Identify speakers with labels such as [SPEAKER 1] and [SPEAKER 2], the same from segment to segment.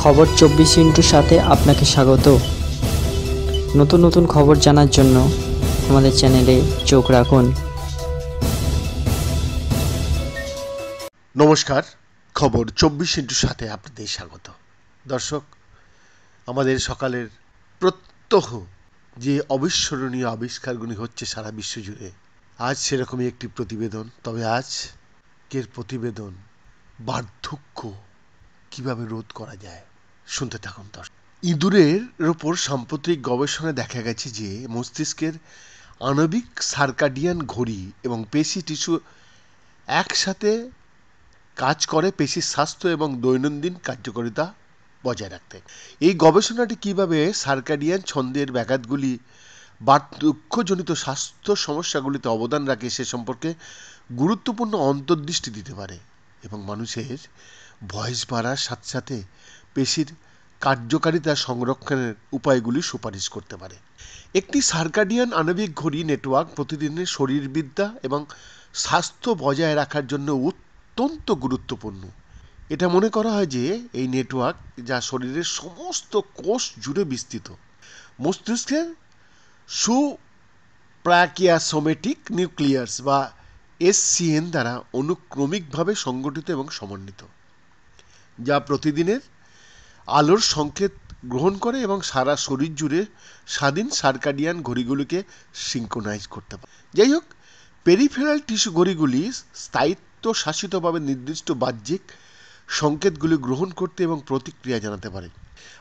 [SPEAKER 1] খবর 24 সাথে আপনাকে স্বাগত। নতুন নতুন খবর জানার জন্য আমাদের চ্যানেলে চোখ রাখুন।
[SPEAKER 2] নমস্কার, খবর 24 সাথে আপনাদের স্বাগত। দর্শক, আমাদের সকালের প্রত্যহ যে অবিস্মরণীয় আবিষ্কারগুলি হচ্ছে সারা বিশ্ব জুড়ে, আজ সেরকমই একটি প্রতিবেদন। তবে আজকের প্রতিবেদন বার্ধক্য কিভাবে রোধ করা যায়। শুনতে থাকুন দর্শক। ইঁদুরের ওপর সাম্প্রতিক গবেষণায় দেখা গেছে যে মস্তিষ্কের আণবিক সার্কাডিয়ান ঘড়ি এবং পেশি টিস্যু একসাথে কাজ করে পেশির স্বাস্থ্য এবং দৈনন্দিন কার্যকারিতা বজায় রাখতে। এই গবেষণাটি কিভাবে সার্কাডিয়ান ছন্দের ব্যাঘাতগুলি বার্ধক্যজনিত স্বাস্থ্য সমস্যাগুলিতে অবদান রাখে সে সম্পর্কে গুরুত্বপূর্ণ অন্তর্দৃষ্টি দিতে পারে এবং মানুষের বয়স বাড়ার সাথে সাথে পেশির কার্যকারিতা সংরক্ষণের উপায়গুলি সুপারিশ করতে পারে। একটি সার্কাডিয়ান আণবিক ঘড়ি নেটওয়ার্ক প্রতিদিনের শরীরবিদ্যা এবং স্বাস্থ্য বজায় রাখার জন্য অত্যন্ত গুরুত্বপূর্ণ। এটা মনে করা হয় যে এই নেটওয়ার্ক, যা শরীরের সমস্ত কোষ জুড়ে বিস্তৃত, মস্তিষ্কের সুপ্রাকিয়াসোমেটিক নিউক্লিয়াস বা এসসিএন দ্বারা অনুক্রমিকভাবে সংগঠিত এবং সমন্বিত, যা প্রতিদিনের আলোর সংকেত গ্রহণ করে এবং সারা শরীর জুড়ে স্বাধীন সার্কাডিয়ান ঘড়িগুলিকে সিঙ্ক্রোনাইজ করতে পারে। যাই হোক, পেরিফেরাল টিস্যু ঘড়িগুলি স্থায়িত্বশাসিতভাবে নির্দিষ্ট বাহ্যিক সংকেতগুলি গ্রহণ করতে এবং প্রতিক্রিয়া জানাতে পারে।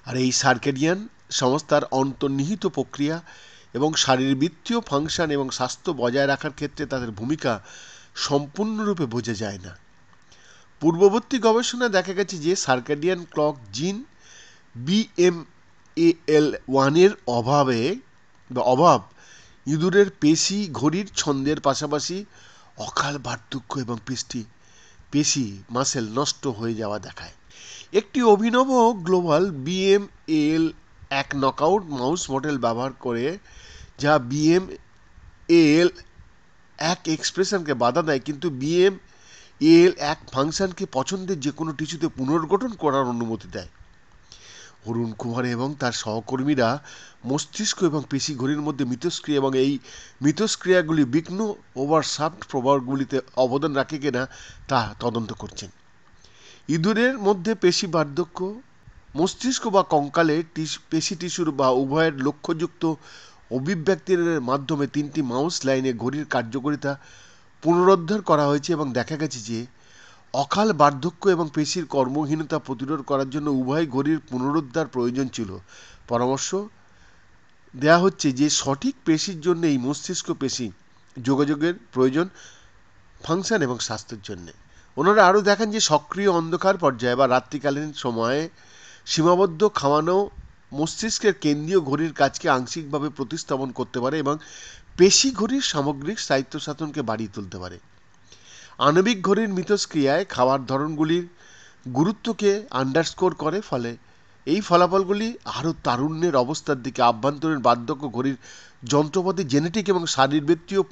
[SPEAKER 2] আর এই সার্কেডিয়ান সংস্থার অন্তর্নিহিত প্রক্রিয়া এবং শারীরবৃত্তীয় ফাংশন এবং স্বাস্থ্য বজায় রাখার ক্ষেত্রে তাদের ভূমিকা সম্পূর্ণরূপে বোঝা যায় না। পূর্ববর্তী গবেষণায় দেখা গেছে যে সার্কেডিয়ান ক্লক জিন BMAL1 এর অভাব ইঁদুরের পেশি ঘড়ির ছন্দের পাশাপাশি অকাল বার্ধক্য এবং পেশি মাসেল নষ্ট হয়ে যাওয়া দেখায়। একটি অভিনব global BMAL1 knockout mouse model ব্যবহার করে, যা BMAL1 এক্সপ্রেশনকে বাধা দেয় কিন্তু BMAL1 ফাংশনকে পছন্দের যে কোনো টিস্যুতে পুনর্গঠন করার অনুমতি দেয়। অরুণ কুমার এবং তার সহকর্মীরা মস্তিষ্ক এবং পেশি ঘড়ির মধ্যে মিথস্ক্রিয়া এবং এই মিথস্ক্রিয়াগুলি বিঘ্ন ওভারশাফট প্রবাহগুলিতে অবদান রাখে কিনা তা তদন্ত করছেন। ইঁদুরের মধ্যে পেশি বার্ধক্য, মস্তিষ্ক বা কঙ্কালে পেশি টিস্যুর বা উভয়ের লক্ষ্যযুক্ত অভিব্যক্তির মাধ্যমে 3টি মাউস লাইনে ঘড়ির কার্যকারিতা পুনরুদ্ধার করা হয়েছে এবং দেখা গেছে যে অকাল বার্ধক্য এবং পেশির কর্মহীনতা প্রতিরোধ করার জন্য উভয় ঘড়ির পুনরুদ্ধার প্রয়োজন ছিল। পরামর্শ দেওয়া হচ্ছে যে সঠিক পেশির জন্য এই মস্তিষ্ক পেশি যোগাযোগের প্রয়োজন ফাংশন এবং স্বাস্থ্যের জন্য। ওনারা আরও দেখান যে সক্রিয় অন্ধকার পর্যায়ে বা রাত্রিকালীন সময়ে সীমাবদ্ধ খাওয়ানো মস্তিষ্কের কেন্দ্রীয় ঘড়ির কাজকে আংশিকভাবে প্রতিস্থাপন করতে পারে এবং পেশি ঘড়ির সামগ্রিক স্থায়িত্বসাধনকে বাড়িয়ে তুলতে পারে। আণবিক ঘড়ির মিথস্ক্রিয়ায় খাওয়ার ধরনগুলির গুরুত্বকে আন্ডারস্কোর করে, ফলে এই ফলাফলগুলি আরও তারুণ্যের অবস্থার দিকে আভ্যন্তরীণ বার্ধক্য ঘড়ির যন্ত্রপাতি জেনেটিক এবং শারীরবৃত্তীয়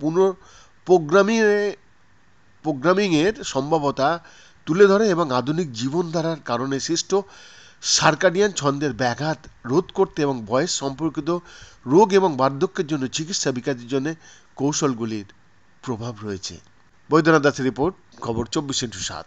[SPEAKER 2] প্রোগ্রামিংয়ের সম্ভাব্যতা তুলে ধরে এবং আধুনিক জীবনধারার কারণে সৃষ্ট সার্কাডিয়ান ছন্দের ব্যাঘাত রোধ করতে এবং বয়স সম্পর্কিত রোগ এবং বার্ধক্যের জন্য চিকিৎসা বিকাশের জন্য কৌশলগুলির প্রভাব রয়েছে। বৈদ্যনাথ দাসের রিপোর্ট, খবর 24/7।